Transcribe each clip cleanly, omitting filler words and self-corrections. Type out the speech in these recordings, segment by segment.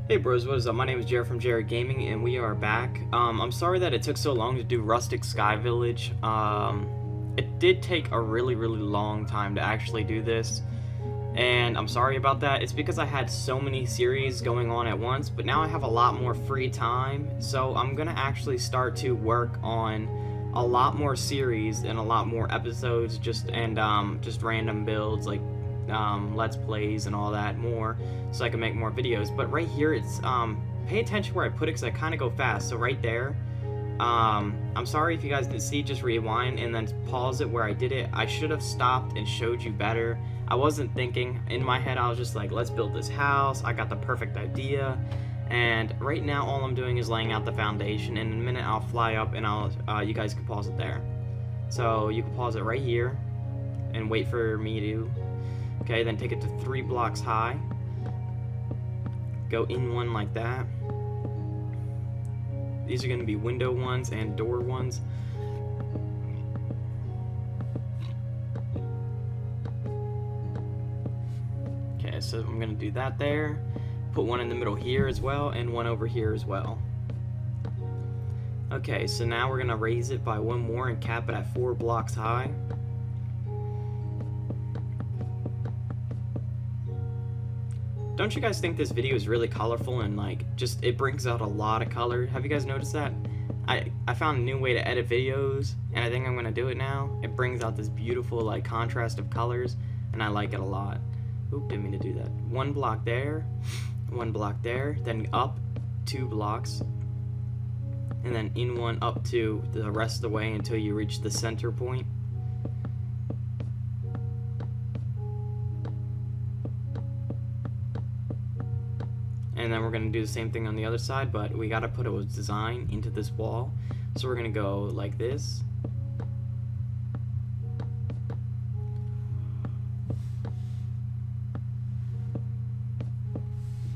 Hey bros, what is up? My name is Jared from Jarid Gaming, and we are back. I'm sorry that it took so long to do Rustic Sky Village. It did take a really long time to actually do this, and I'm sorry about that. It's because I had so many series going on at once, but now I have a lot more free time, so I'm gonna actually start to work on a lot more series and a lot more episodes, just random builds like let's plays and all that more, so I can make more videos. But right here, it's pay attention where I put it because I kind of go fast. So right there, I'm sorry if you guys didn't see, just rewind and then pause it where I did it. I should have stopped and showed you better. I wasn't thinking. In my head I was just like, let's build this house, I got the perfect idea, and right now all I'm doing is laying out the foundation. In a minute I'll fly up and you guys can pause it there. So you can pause it right here and wait for me to. Okay, then take it to 3 blocks high. Go in one like that. These are going to be window ones and door ones. Okay, so I'm going to do that there. Put one in the middle here as well, and one over here as well. Okay, so now we're going to raise it by one more and cap it at 4 blocks high. Don't you guys think this video is really colorful and like just it brings out a lot of color? Have you guys noticed that? I found a new way to edit videos, and I think I'm gonna do it now. It brings out this beautiful like contrast of colors, and I like it a lot. Oop, didn't mean to do that. 1 block there, 1 block there, then up 2 blocks, and then in one up to the rest of the way until you reach the center point. And then we're going to do the same thing on the other side, but we got to put a design into this wall. So we're going to go like this.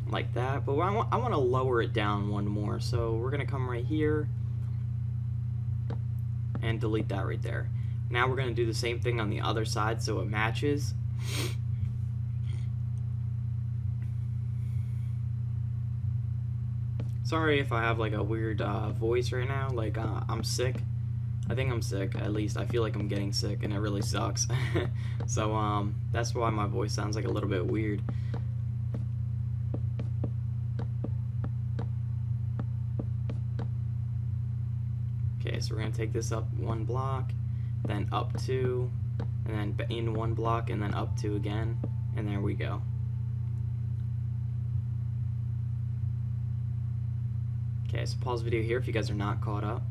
Like that. But I want to lower it down one more. So we're going to come right here and delete that right there. Now we're going to do the same thing on the other side so it matches. Sorry if I have like a weird voice right now, like I'm sick. I think I'm sick, at least I feel like I'm getting sick, and it really sucks. So that's why my voice sounds like a little bit weird. Okay, so we're gonna take this up 1 block, then up 2, and then in 1 block, and then up 2 again, and there we go. Okay, so pause the video here if you guys are not caught up.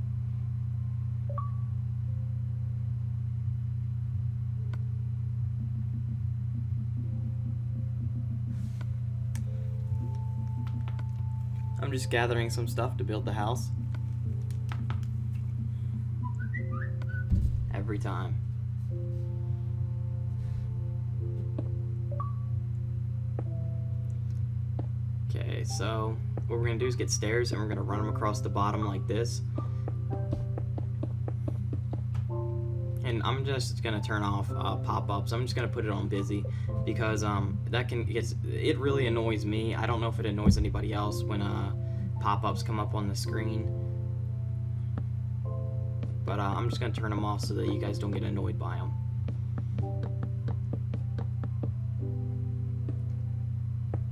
I'm just gathering some stuff to build the house. Every time. Okay, so what we're going to do is get stairs, and we're going to run them across the bottom like this. And I'm just going to turn off pop-ups. I'm just going to put it on busy, because it really annoys me. I don't know if it annoys anybody else when pop-ups come up on the screen. But I'm just going to turn them off so that you guys don't get annoyed by them.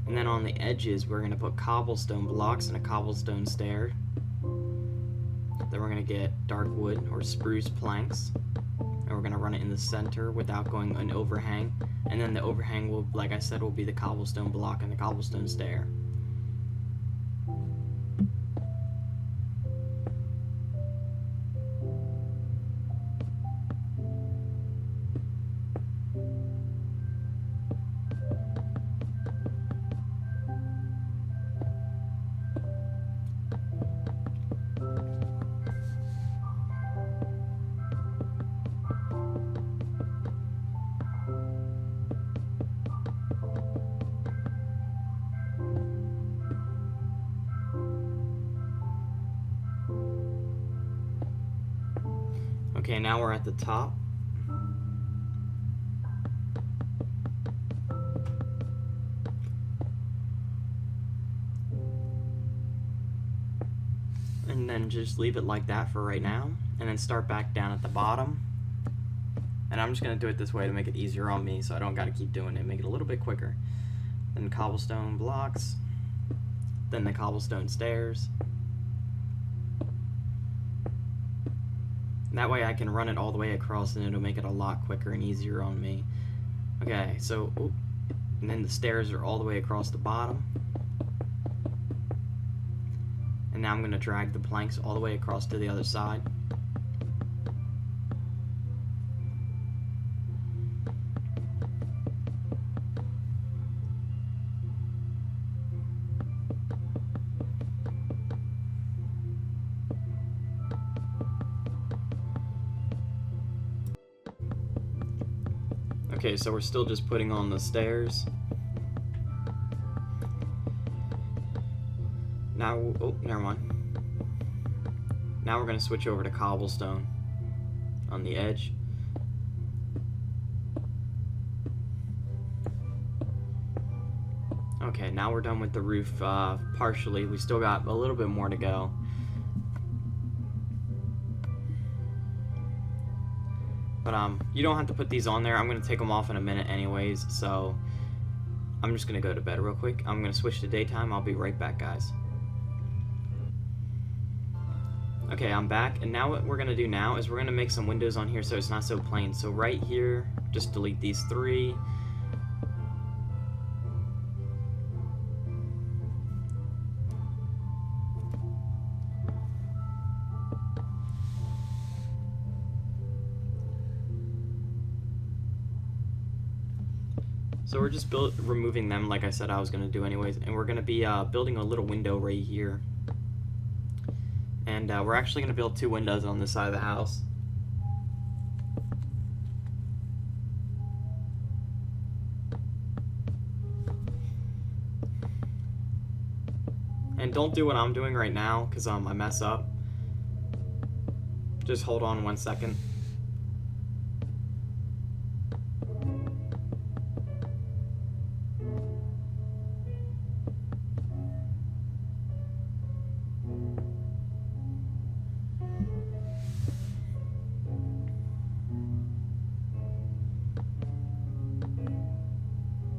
And then on the edges, we're going to put cobblestone blocks and a cobblestone stair. Then we're going to get dark wood or spruce planks. And we're going to run it in the center without going an overhang. And then the overhang will, like I said, will be the cobblestone block and the cobblestone stair. Okay, now we're at the top. And then just leave it like that for right now, and then start back down at the bottom. And I'm just going to do it this way to make it easier on me, so I don't got to keep doing it, make it a little bit quicker. Then cobblestone blocks, then the cobblestone stairs. That way I can run it all the way across, and it'll make it a lot quicker and easier on me. Okay, so, and then the stairs are all the way across the bottom. And now I'm going to drag the planks all the way across to the other side. Okay, so we're still just putting on the stairs. Now, oh, never mind. Now we're going to switch over to cobblestone on the edge. Okay, now we're done with the roof partially. We still got a little bit more to go. But you don't have to put these on there. I'm going to take them off in a minute anyways, so I'm just going to go to bed real quick. I'm going to switch to daytime. I'll be right back, guys. Okay, I'm back, and now what we're going to do now is we're going to make some windows on here so it's not so plain. So right here, just delete these 3. So we're just removing them like I said I was going to do anyways, and we're going to be building a little window right here. And we're actually going to build 2 windows on this side of the house. And don't do what I'm doing right now, because I mess up. Just hold on 1 second.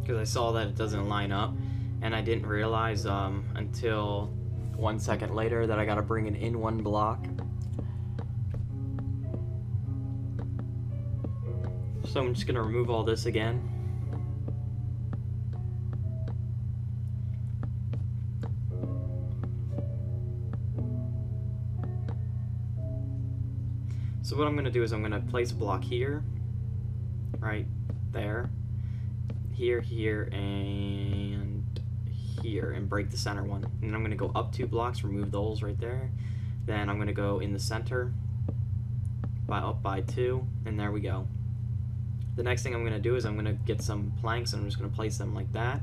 Because I saw that it doesn't line up, and I didn't realize until 1 second later that I gotta bring it in 1 block. So I'm just gonna remove all this again. So what I'm gonna do is I'm gonna place a block here, right there, here, here, and here, and break the center one. And then I'm going to go up 2 blocks, remove the holes right there. Then I'm going to go in the center, up by 2, and there we go. The next thing I'm going to do is I'm going to get some planks, and I'm just going to place them like that.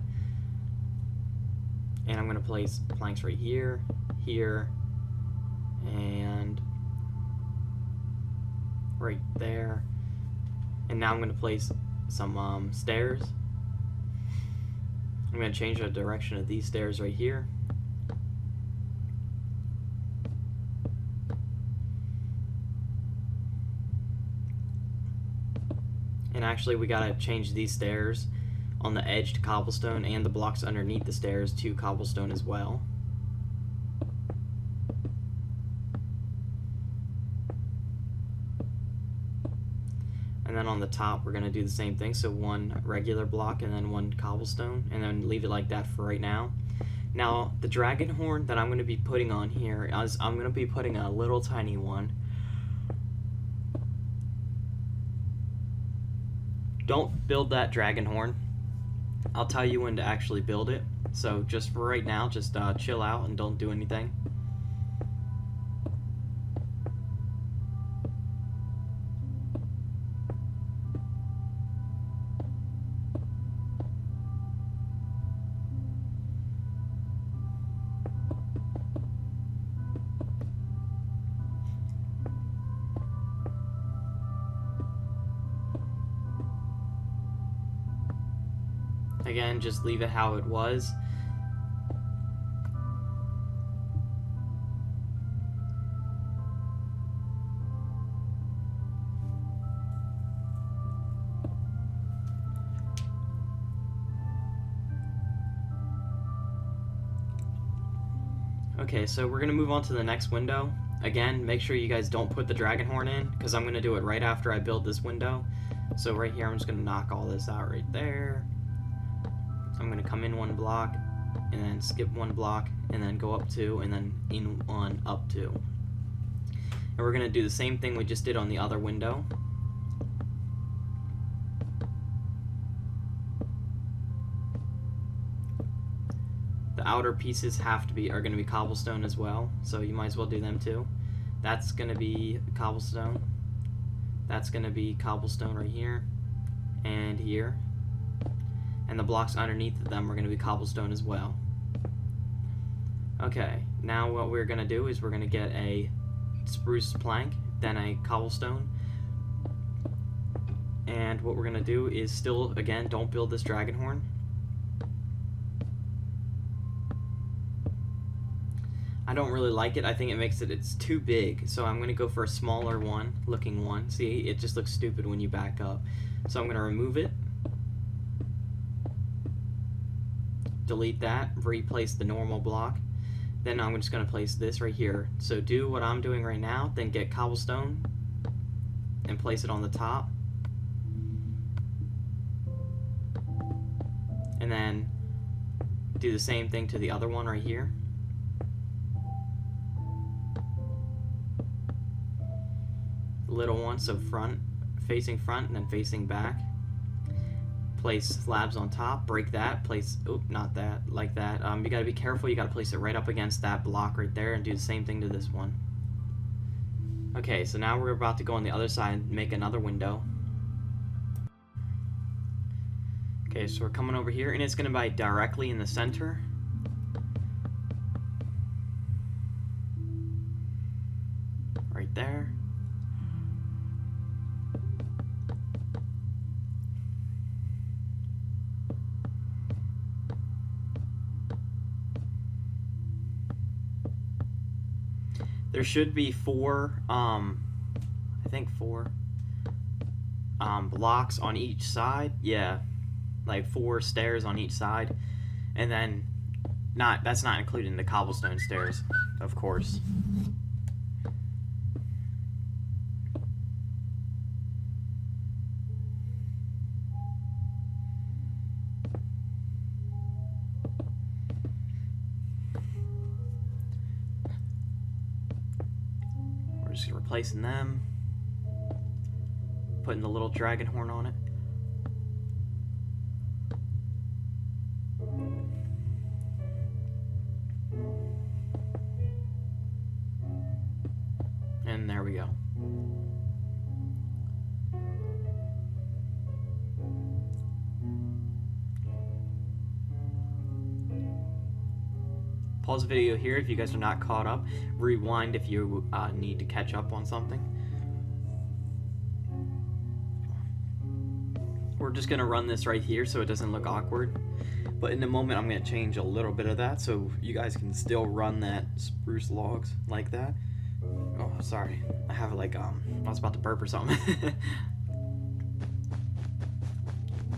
And I'm going to place planks right here, here, and right there. And now I'm going to place some stairs. I'm going to change the direction of these stairs right here. And actually we got to change these stairs on the edge to cobblestone, and the blocks underneath the stairs to cobblestone as well. And then on the top we're going to do the same thing, so 1 regular block and then 1 cobblestone, and then leave it like that for right now. Now the dragon horn that I'm going to be putting on here is I'm going to be putting a little tiny one. Don't build that dragon horn. I'll tell you when to actually build it, so just for right now, just chill out and don't do anything. Again, just leave it how it was. Okay, so we're gonna move on to the next window. Again, make sure you guys don't put the dragon horn in, because I'm gonna do it right after I build this window. So right here, I'm just gonna knock all this out right there. I'm gonna come in 1 block, and then skip 1 block, and then go up 2, and then in 1, up 2. And we're gonna do the same thing we just did on the other window. The outer pieces are going to be cobblestone as well, so you might as well do them too. That's going to be cobblestone. That's going to be cobblestone right here and here. And the blocks underneath of them are going to be cobblestone as well. Okay, now what we're going to do is we're going to get a spruce plank, then a cobblestone. And what we're going to do is still, again, don't build this dragon horn. I don't really like it. I think it's too big, so I'm going to go for a smaller looking one. See, it just looks stupid when you back up. So I'm going to remove it, delete that, replace the normal block. Then I'm just going to place this right here. So do what I'm doing right now, then get cobblestone and place it on the top. And then do the same thing to the other one right here. Little one, so facing front and then facing back. Place slabs on top, break that, place, not that, like that. You gotta be careful, you gotta place it right up against that block right there and do the same thing to this one. Okay, so now we're about to go on the other side and make another window. Okay, so we're coming over here and it's gonna be directly in the center. Right there. There should be 4, I think 4 blocks on each side. Yeah, like 4 stairs on each side, and then that's not including the cobblestone stairs, of course. We're just replacing them, putting the little dragon horn on it. And there we go. Pause the video here if you guys are not caught up. Rewind if you need to catch up on something. We're just going to run this right here so it doesn't look awkward. But in a moment I'm going to change a little bit of that so you guys can still run that spruce logs like that. Oh, sorry. I have like, I was about to burp or something.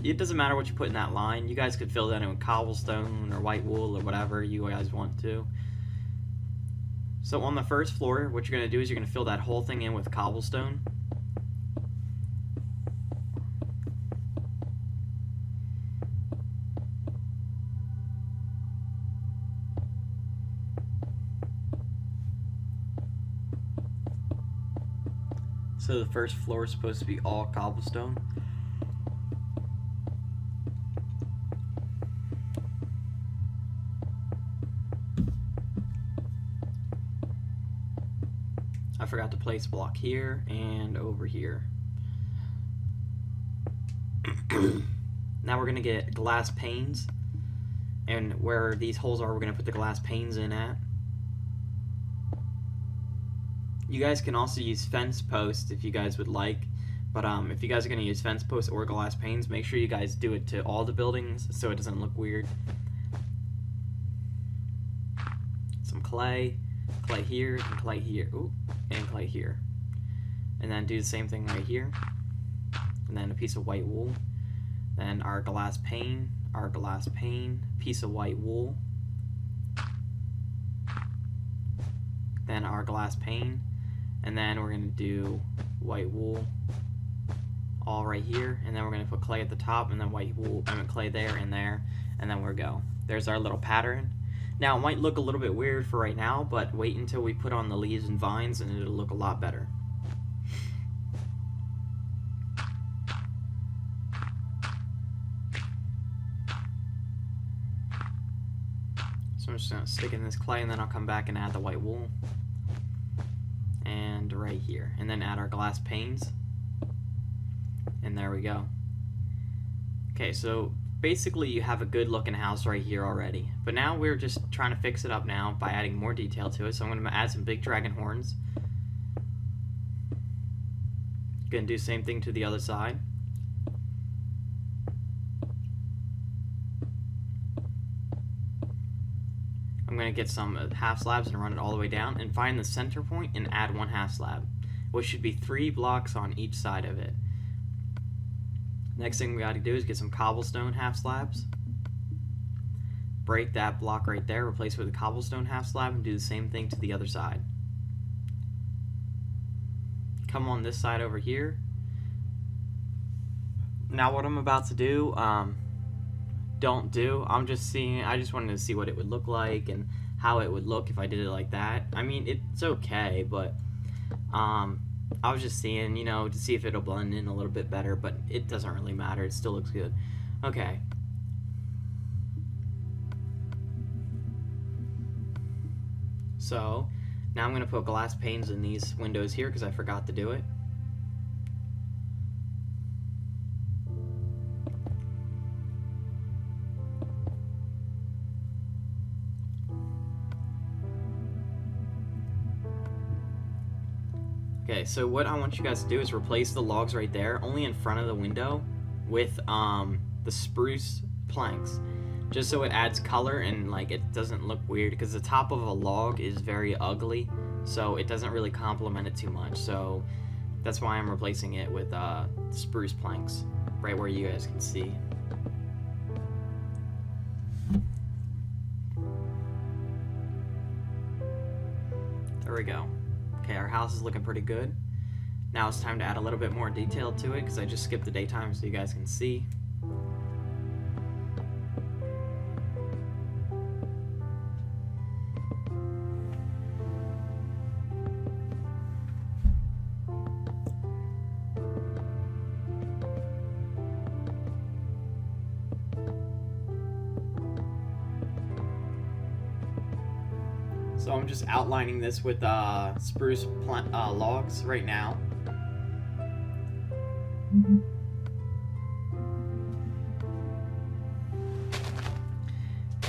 It doesn't matter what you put in that line. You guys could fill that in with cobblestone or white wool or whatever you guys want to. So on the first floor, what you're going to do is you're going to fill that whole thing in with cobblestone. So the first floor is supposed to be all cobblestone. I forgot to place a block here and over here. Now we're going to get glass panes. And where these holes are, we're going to put the glass panes in at. You guys can also use fence posts if you guys would like. But if you guys are going to use fence posts or glass panes, make sure you guys do it to all the buildings so it doesn't look weird. Some clay here, and clay here, and clay here. And then do the same thing right here. And then a piece of white wool. Then our glass pane, piece of white wool. then our glass pane, and then we're going to do white wool all right here, and then we're going to put clay at the top, and then white wool, clay there and there, and then we'll go. There's our little pattern. Now it might look a little bit weird for right now, but wait until we put on the leaves and vines and it'll look a lot better. So I'm just going to stick in this clay, and then I'll come back and add the white wool. And right here. And then add our glass panes. And there we go. Okay, so basically you have a good looking house right here already. But now we're just trying to fix it up now by adding more detail to it. So I'm going to add some big dragon horns. Going to do the same thing to the other side. I'm going to get some half slabs and run it all the way down and find the center point and add one half slab, which should be 3 blocks on each side of it. Next thing we got to do is get some cobblestone half slabs, break that block right there, replace it with a cobblestone half slab, and do the same thing to the other side. Come on this side over here. Now what I'm about to do, don't do. I just wanted to see what it would look like and how it would look if I did it like that. I mean, it's okay, but I was just seeing, you know, to see if it'll blend in a little bit better, but it doesn't really matter. It still looks good. Okay. So now I'm going to put glass panes in these windows here because I forgot to do it. Okay, so what I want you guys to do is replace the logs right there, only in front of the window, with the spruce planks, just so it adds color and like it doesn't look weird, because the top of a log is very ugly, so it doesn't really complement it too much. So that's why I'm replacing it with spruce planks, right where you guys can see. There we go. Okay, our house is looking pretty good. Now it's time to add a little bit more detail to it because I just skipped the daytime so you guys can see. So I'm just outlining this with spruce logs right now.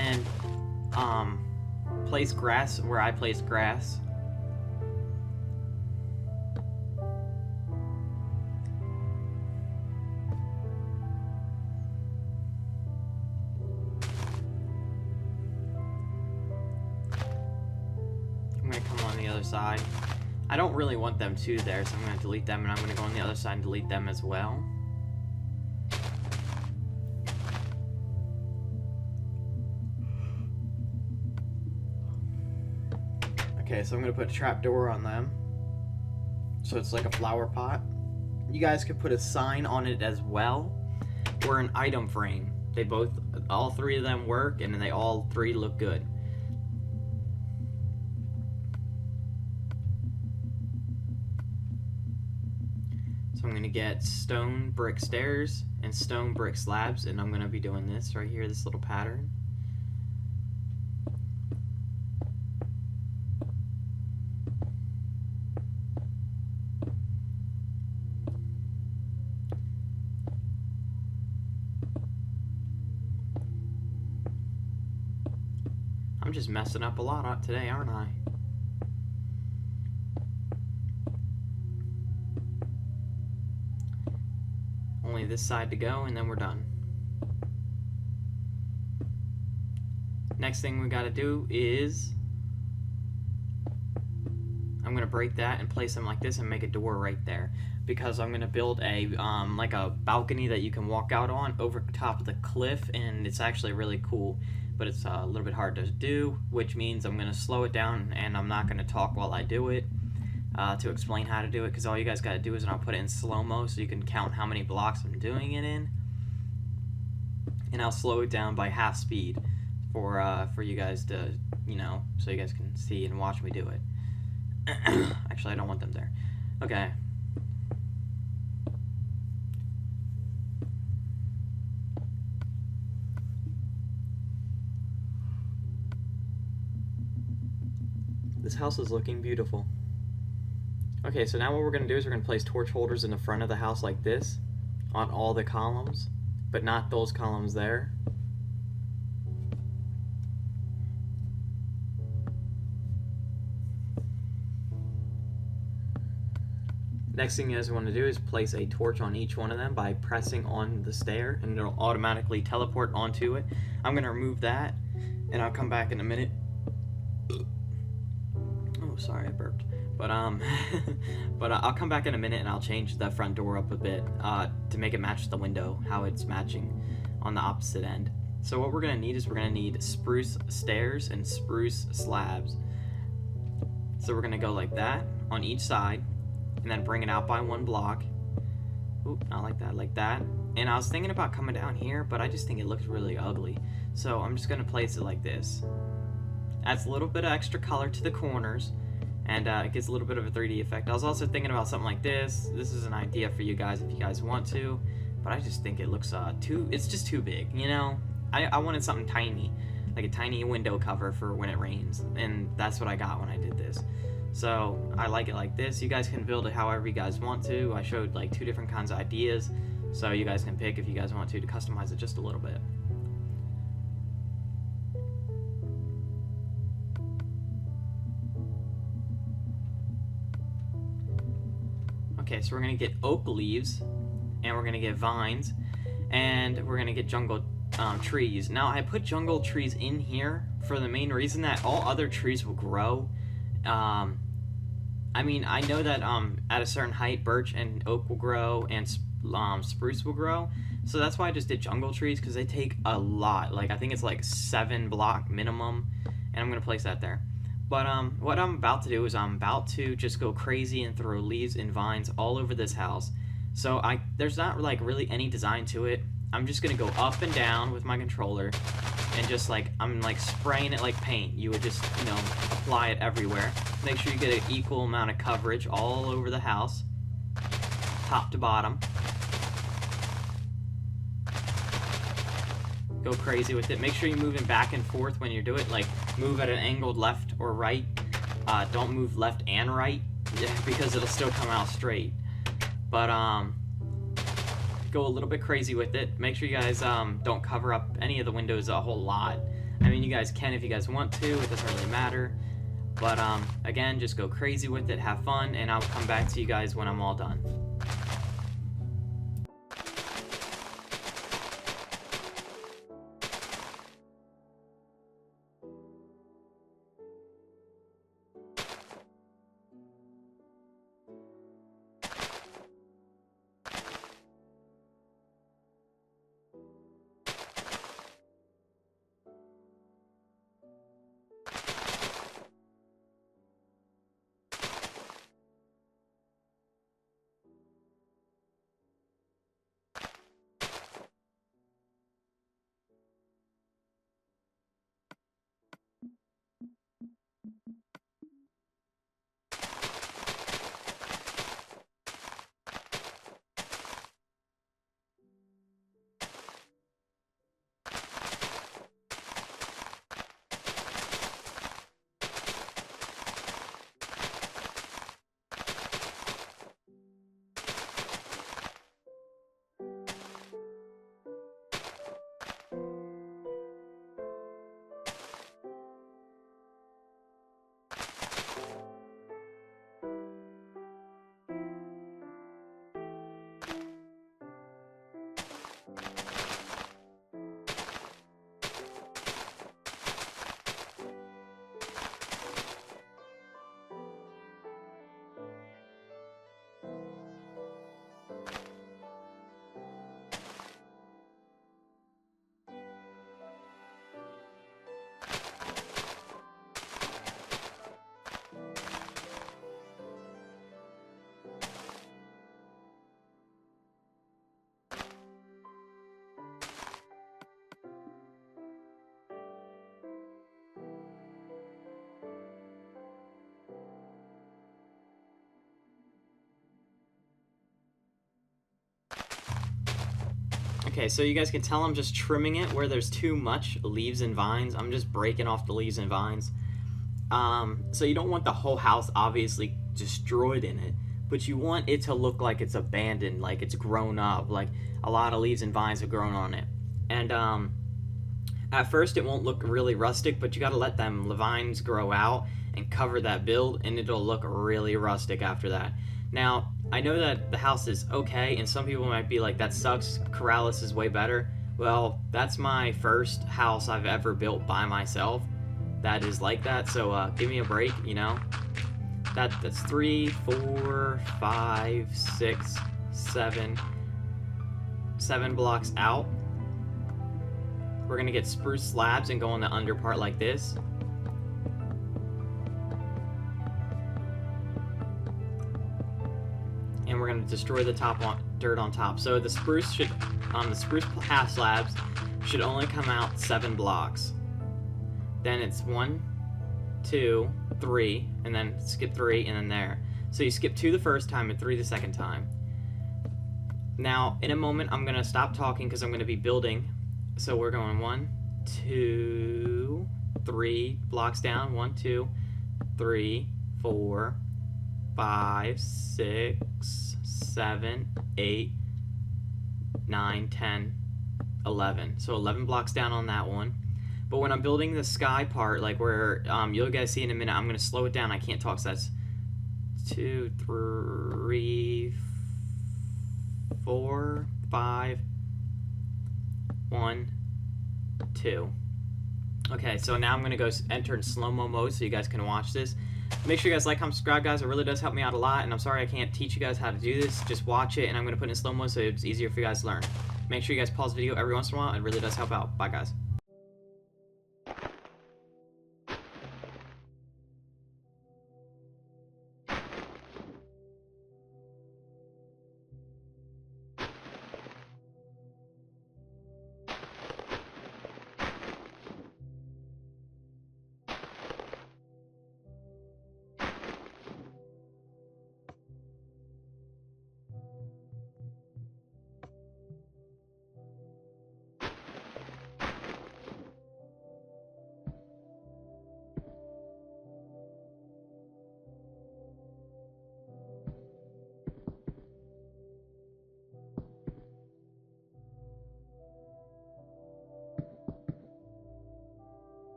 And place grass where I place grass. I'm going to come on the other side. I don't really want them two there, so I'm going to delete them, and I'm going to go on the other side and delete them as well. Okay, so I'm going to put a trapdoor on them, so it's like a flower pot. You guys could put a sign on it as well, or an item frame. All three of them work, and they all three look good. I'm going to get stone brick stairs and stone brick slabs, and I'm going to be doing this right here, this little pattern. I'm just messing up a lot today, aren't I? Only this side to go, and then we're done. Next thing we gotta do is I'm gonna break that and place them like this and make a door right there. because I'm gonna build a like a balcony that you can walk out on over top of the cliff, and it's actually really cool. But it's a little bit hard to do, which means I'm gonna slow it down, and I'm not gonna talk while I do it to explain how to do it, because all you guys gotta do is, and I'll put it in slow-mo so you can count how many blocks I'm doing it in, and I'll slow it down by half speed for you guys to, you know, so you guys can see and watch me do it. Actually, I don't want them there. Okay. This house is looking beautiful. Okay, so now what we're going to do is we're going to place torch holders in the front of the house like this on all the columns, but not those columns there. Next thing you guys want to do is place a torch on each one of them by pressing on the stair, and it'll automatically teleport onto it. I'm going to remove that, and I'll come back in a minute. Oh, sorry, I burped. But I'll come back in a minute, and I'll change the front door up a bit to make it match the window, how it's matching on the opposite end. So what we're going to need is we're going to need spruce stairs and spruce slabs. So we're going to go like that on each side, and then bring it out by one block. Oop, not like that, like that. And I was thinking about coming down here, but I just think it looks really ugly. So I'm just gonna place it like this. Adds a little bit of extra color to the corners, and it gives a little bit of a 3D effect. I was also thinking about something like this. This is an idea for you guys if you guys want to, but I just think it looks it's just too big, you know? I wanted something tiny, like a tiny window cover for when it rains, and that's what I got when I did this. So I like it like this. You guys can build it however you guys want to. I showed like 2 different kinds of ideas, so you guys can pick if you guys want to customize it just a little bit. Okay, so we're gonna get oak leaves, and we're gonna get vines, and we're gonna get jungle trees. Now I put jungle trees in here for the main reason that all other trees will grow. I mean, I know that at a certain height, birch and oak will grow, and spruce will grow. So that's why I just did jungle trees, because they take a lot. Like, I think it's like 7 block minimum, and I'm going to place that there. But what I'm about to do is I'm about to just go crazy and throw leaves and vines all over this house. So there's not like really any design to it. I'm just going to go up and down with my controller, and just like, I'm like spraying it like paint. You would just, you know, apply it everywhere. Make sure you get an equal amount of coverage all over the house, top to bottom. Go crazy with it. Make sure you're moving back and forth when you do it. Like, move at an angled left or right. Don't move left and right, because it'll still come out straight. But go a little bit crazy with it. Make sure you guys don't cover up any of the windows a whole lot. I mean, you guys can if you guys want to. It doesn't really matter. But again, just go crazy with it. Have fun, and I'll come back to you guys when I'm all done. Okay, so you guys can tell I'm just trimming it where there's too much leaves and vines. I'm just breaking off the leaves and vines. So you don't want the whole house obviously destroyed in it, but you want it to look like it's abandoned, like it's grown up, like a lot of leaves and vines have grown on it. And at first it won't look really rustic, but you gotta let them vines grow out and cover that build, and it'll look really rustic after that. Now, I know that the house is okay, and some people might be like, that sucks, Corrales is way better. Well, that's my first house I've ever built by myself that is like that, so give me a break, you know? That's 3, 4, 5, 6, 7 blocks out. We're gonna get spruce slabs and go on the under part like this. And we're gonna destroy the dirt on top. So the spruce half slabs should only come out 7 blocks. Then it's 1, 2, 3, and then skip 3, and then there. So you skip 2 the first time and 3 the second time. Now, in a moment, I'm gonna stop talking because I'm gonna be building. So we're going 1, 2, 3 blocks down. 1, 2, 3, 4, 5, 6, 7, 8, 9, 10, 11. So 11 blocks down on that one. But when I'm building the sky part, like where you'll guys see in a minute, I'm going to slow it down. I can't talk, so that's 2, 3, 4, 5, 1, 2. Okay, so now I'm going to go enter in slow-mo mode so you guys can watch this. Make sure you guys like, comment, subscribe, guys. It really does help me out a lot, and I'm sorry I can't teach you guys how to do this. Just watch it, and I'm going to put it in slow-mo so it's easier for you guys to learn. Make sure you guys pause the video every once in a while. It really does help out. Bye, guys.